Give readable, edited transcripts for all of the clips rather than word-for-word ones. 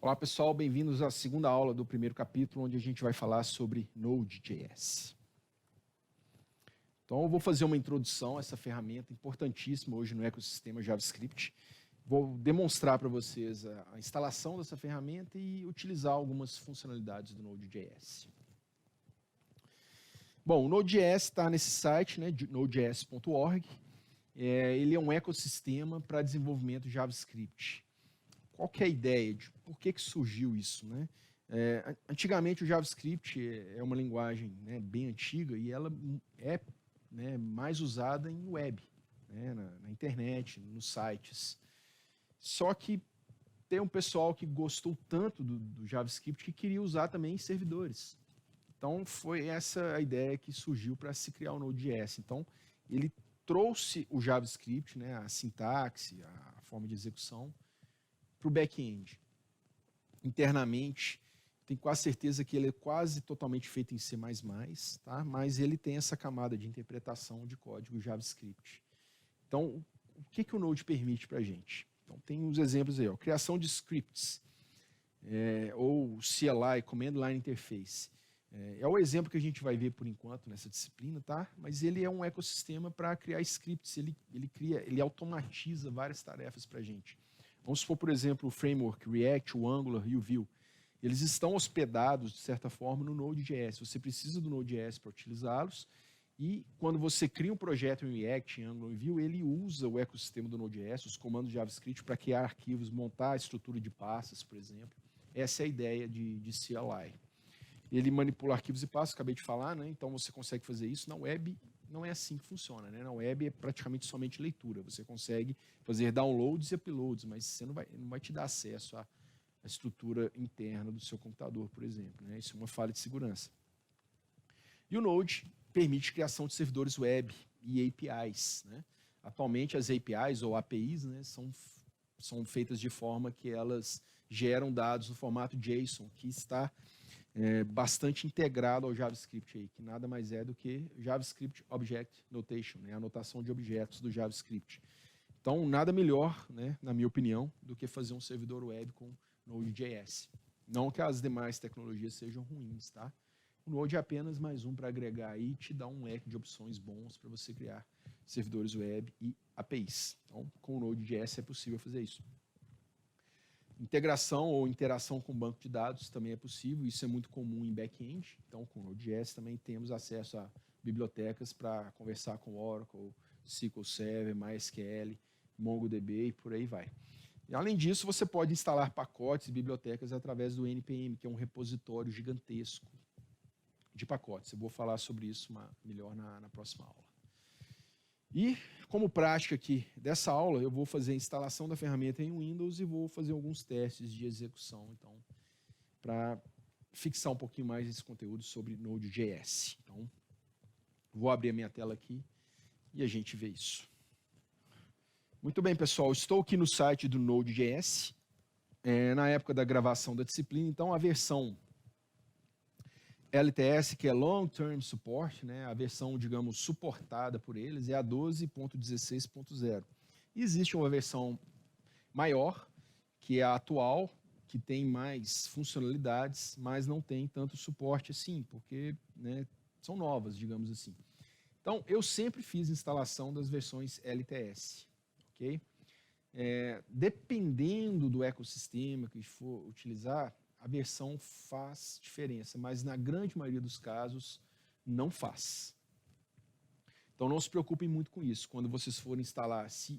Olá pessoal, bem-vindos à segunda aula do primeiro capítulo, onde a gente vai falar sobre Node.js. Então eu vou fazer uma introdução a essa ferramenta importantíssima hoje no ecossistema JavaScript. Vou demonstrar para vocês a instalação dessa ferramenta e utilizar algumas funcionalidades do Node.js. Bom, o Node.js está nesse site, né, nodejs.org. Ele é um ecossistema para desenvolvimento de JavaScript. Qual que é a ideia de por que surgiu isso, né? Antigamente o JavaScript é uma linguagem, né, bem antiga e ela é, né, mais usada em web, né, na internet, nos sites. Só que tem um pessoal que gostou tanto do JavaScript que queria usar também em servidores. Então foi essa a ideia que surgiu para se criar o Node.js. Então ele trouxe o JavaScript, né, a sintaxe, a forma de execução, para o back-end. Internamente, tenho quase certeza que ele é quase totalmente feito em C++, tá? Mas ele tem essa camada de interpretação de código JavaScript. Então, o que o Node permite para a gente? Então, tem uns exemplos aí, ó, criação de scripts, ou CLI, Command Line Interface. É o exemplo que a gente vai ver por enquanto nessa disciplina, tá? Mas ele é um ecossistema para criar scripts, ele automatiza várias tarefas para a gente. Vamos supor, por exemplo, o framework React, o Angular e o Vue. Eles estão hospedados, de certa forma, no Node.js. Você precisa do Node.js para utilizá-los. E quando você cria um projeto em React, em Angular e Vue, ele usa o ecossistema do Node.js, os comandos de JavaScript, para criar arquivos, montar a estrutura de pastas, por exemplo. Essa é a ideia de CLI. Ele manipula arquivos e pastas, acabei de falar, né? Então você consegue fazer isso na web. Não é assim que funciona, né? Na web é praticamente somente leitura. Você consegue fazer downloads e uploads, mas você não vai te dar acesso à estrutura interna do seu computador, por exemplo, né? Isso é uma falha de segurança. E o Node permite criação de servidores web e APIs, né? Atualmente as APIs ou APIs, né, são feitas de forma que elas geram dados no formato JSON, que está bastante integrado ao JavaScript aí, que nada mais é do que JavaScript Object Notation, né, a anotação de objetos do JavaScript. Então, nada melhor, né, na minha opinião, do que fazer um servidor web com Node.js. Não que as demais tecnologias sejam ruins, tá? O Node é apenas mais um para agregar aí e te dar um leque de opções bons para você criar servidores web e APIs. Então, com o Node.js é possível fazer isso. Integração ou interação com banco de dados também é possível, isso é muito comum em back-end. Então, com o Node.js também temos acesso a bibliotecas para conversar com Oracle, SQL Server, MySQL, MongoDB e por aí vai. E, além disso, você pode instalar pacotes e bibliotecas através do NPM, que é um repositório gigantesco de pacotes. Eu vou falar sobre isso melhor na próxima aula. E, como prática aqui dessa aula, eu vou fazer a instalação da ferramenta em Windows e vou fazer alguns testes de execução, então, para fixar um pouquinho mais esse conteúdo sobre Node.js. Então, vou abrir a minha tela aqui e a gente vê isso. Muito bem, pessoal, estou aqui no site do Node.js, na época da gravação da disciplina, então a versão LTS, que é Long Term Support, né, a versão, digamos, suportada por eles, é a 12.16.0. Existe uma versão maior, que é a atual, que tem mais funcionalidades, mas não tem tanto suporte assim, porque, né, são novas, digamos assim. Então, eu sempre fiz instalação das versões LTS, ok? Dependendo do ecossistema que for utilizar, a versão faz diferença, mas na grande maioria dos casos não faz. Então não se preocupem muito com isso. Quando vocês forem instalar, se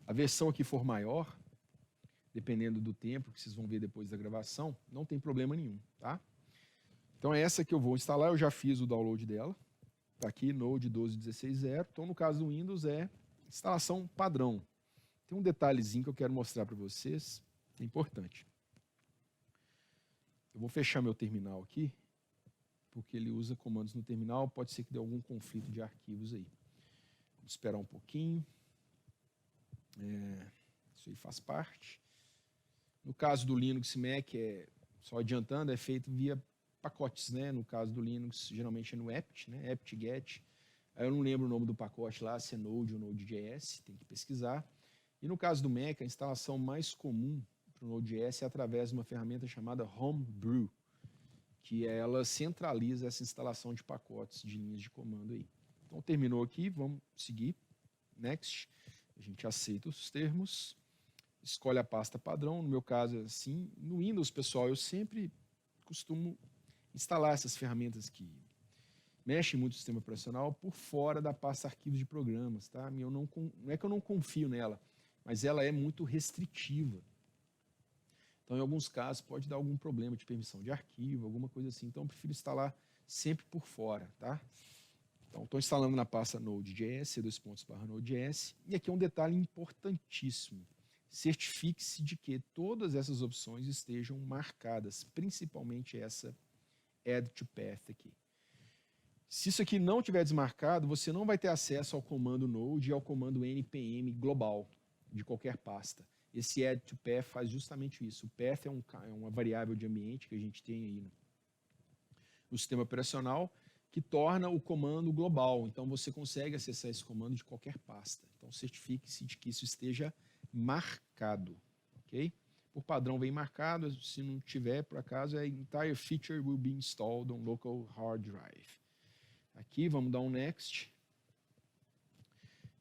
a versão aqui for maior, dependendo do tempo que vocês vão ver depois da gravação, não tem problema nenhum, tá? Então é essa que eu vou instalar, eu já fiz o download dela. Está aqui, Node 12.16.0. Então no caso do Windows é instalação padrão. Tem um detalhezinho que eu quero mostrar para vocês, que é importante. Eu vou fechar meu terminal aqui, porque ele usa comandos no terminal, pode ser que dê algum conflito de arquivos aí. Vamos esperar um pouquinho. Isso aí faz parte. No caso do Linux e Mac, só adiantando, é feito via pacotes, né? No caso do Linux, geralmente é no apt, né? apt-get. Aí eu não lembro o nome do pacote lá, se é Node ou Node.js, tem que pesquisar. E no caso do Mac, a instalação mais comum para o Node.js é através de uma ferramenta chamada Homebrew, que ela centraliza essa instalação de pacotes de linhas de comando aí. Então, terminou aqui, vamos seguir. Next. A gente aceita os termos, escolhe a pasta padrão, no meu caso é assim. No Windows, pessoal, eu sempre costumo instalar essas ferramentas que mexem muito no sistema operacional por fora da pasta arquivos de programas, tá? Não é que eu não confio nela, mas ela é muito restritiva. Então, em alguns casos, pode dar algum problema de permissão de arquivo, alguma coisa assim. Então, eu prefiro instalar sempre por fora, tá? Então, estou instalando na pasta Node.js, C2.Node.js, e aqui é um detalhe importantíssimo. Certifique-se de que todas essas opções estejam marcadas, principalmente essa Add to Path aqui. Se isso aqui não estiver desmarcado, você não vai ter acesso ao comando node e ao comando npm global de qualquer pasta. Esse add to path faz justamente isso. O path é uma variável de ambiente que a gente tem aí no sistema operacional que torna o comando global. Então, você consegue acessar esse comando de qualquer pasta. Então, certifique-se de que isso esteja marcado. Ok? Por padrão vem marcado. Se não tiver, por acaso, é entire feature will be installed on local hard drive. Aqui, vamos dar um next.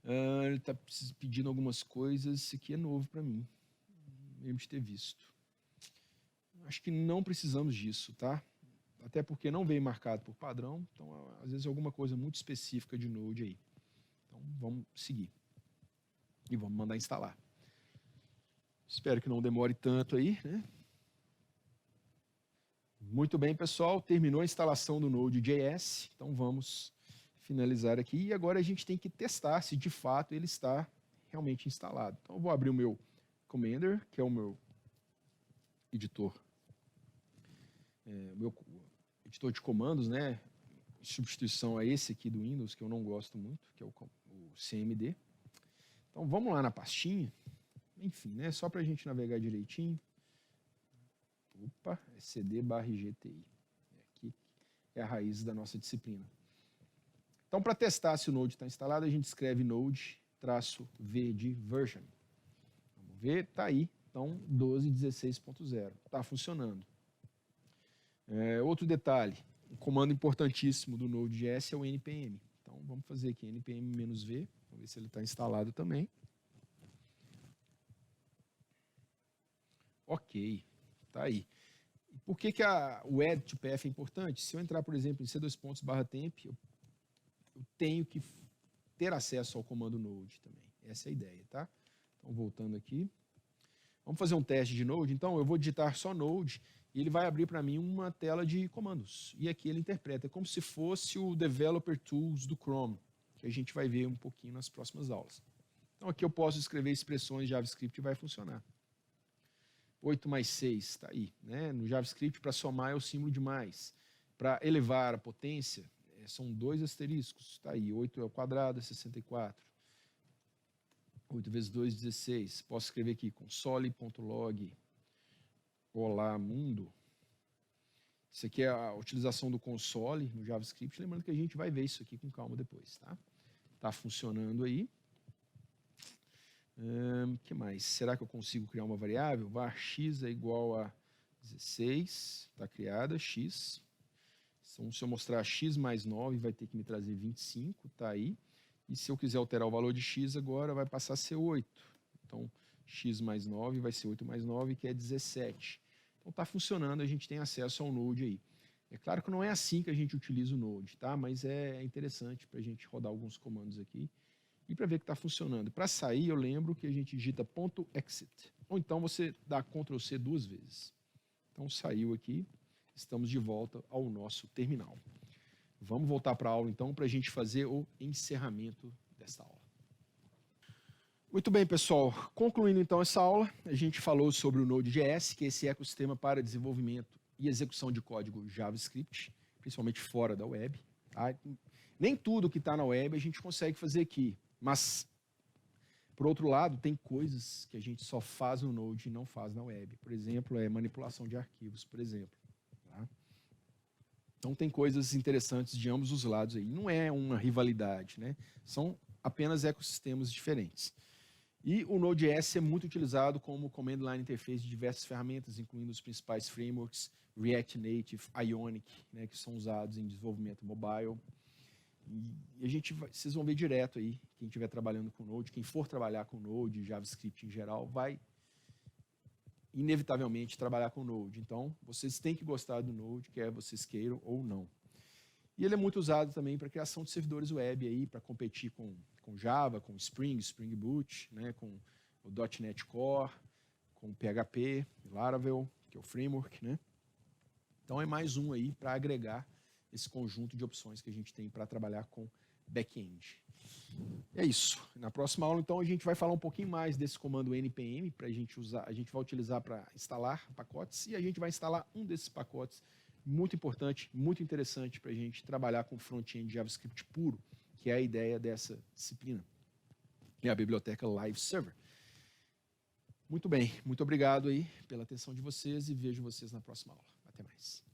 Ele está pedindo algumas coisas. Isso aqui é novo para mim. Lembro de ter visto. Acho que não precisamos disso, tá? Até porque não veio marcado por padrão. Então, às vezes, é alguma coisa muito específica de Node aí. Então, vamos seguir. E vamos mandar instalar. Espero que não demore tanto aí, né? Muito bem, pessoal. Terminou a instalação do Node.js. Então, vamos finalizar aqui. E agora a gente tem que testar se, de fato, ele está realmente instalado. Então, eu vou abrir o meu Commander, que é o meu editor. Meu editor de comandos, né? Em substituição a esse aqui do Windows, que eu não gosto muito, que é o CMD. Então, vamos lá na pastinha. Enfim, né? Só para a gente navegar direitinho. Opa, é cd/gti. Aqui é a raiz da nossa disciplina. Então, para testar se o Node está instalado, a gente escreve node-v de version. Vamos ver, está aí. Então, 12.16.0. Está funcionando. Outro detalhe, um comando importantíssimo do Node.js é o npm. Então, vamos fazer aqui npm-v, vamos ver se ele está instalado também. Ok, está aí. E por que o add to path é importante? Se eu entrar, por exemplo, em c2.temp, eu tenho que ter acesso ao comando node também. Essa é a ideia, tá? Então, voltando aqui. Vamos fazer um teste de node. Então, eu vou digitar só node e ele vai abrir para mim uma tela de comandos. E aqui ele interpreta, como se fosse o Developer Tools do Chrome, que a gente vai ver um pouquinho nas próximas aulas. Então, aqui eu posso escrever expressões JavaScript e vai funcionar. 8 mais 6, está aí. Né? No JavaScript, para somar é o símbolo de mais. Para elevar a potência, são 2 asteriscos. Está aí, 8 ao quadrado é 64. 8 vezes 2, 16. Posso escrever aqui, console.log. Olá, mundo. Isso aqui é a utilização do console no JavaScript. Lembrando que a gente vai ver isso aqui com calma depois. Tá? Tá funcionando aí. Que mais? Será que eu consigo criar uma variável? Var x é igual a 16. Está criada, x. Então, se eu mostrar x mais 9, vai ter que me trazer 25. Está aí. E se eu quiser alterar o valor de x agora, vai passar a ser 8. Então, x mais 9 vai ser 8 mais 9, que é 17. Então, está funcionando, a gente tem acesso ao Node aí. É claro que não é assim que a gente utiliza o Node, tá? Mas é interessante para a gente rodar alguns comandos aqui e para ver que está funcionando. Para sair, eu lembro que a gente digita .exit. Ou então você dá Ctrl C 2 vezes. Então, saiu aqui. Estamos de volta ao nosso terminal. Vamos voltar para a aula, então, para a gente fazer o encerramento desta aula. Muito bem, pessoal. Concluindo, então, essa aula, a gente falou sobre o Node.js, que é esse ecossistema para desenvolvimento e execução de código JavaScript, principalmente fora da web. Tá? Nem tudo que está na web a gente consegue fazer aqui, mas, por outro lado, tem coisas que a gente só faz no Node e não faz na web. Por exemplo, manipulação de arquivos, por exemplo. Tá? Então, tem coisas interessantes de ambos os lados aí. Não é uma rivalidade, né? São apenas ecossistemas diferentes. E o Node.js é muito utilizado como command line interface de diversas ferramentas, incluindo os principais frameworks React Native, Ionic, né, que são usados em desenvolvimento mobile. E vocês vão ver direto aí, quem estiver trabalhando com Node, quem for trabalhar com Node, JavaScript em geral, vai inevitavelmente trabalhar com Node. Então, vocês têm que gostar do Node, quer vocês queiram ou não. E ele é muito usado também para criação de servidores web aí, para competir com Java, com Spring Boot, né, com o .NET Core, com PHP, Laravel, que é o framework, né? Então é mais um aí para agregar esse conjunto de opções que a gente tem para trabalhar com back-end. É isso. Na próxima aula, então, a gente vai falar um pouquinho mais desse comando npm para a gente usar. A gente vai utilizar para instalar pacotes e a gente vai instalar um desses pacotes muito importante, muito interessante para a gente trabalhar com front-end JavaScript puro, que é a ideia dessa disciplina. É a biblioteca Live Server. Muito bem, muito obrigado aí pela atenção de vocês e vejo vocês na próxima aula. Até mais.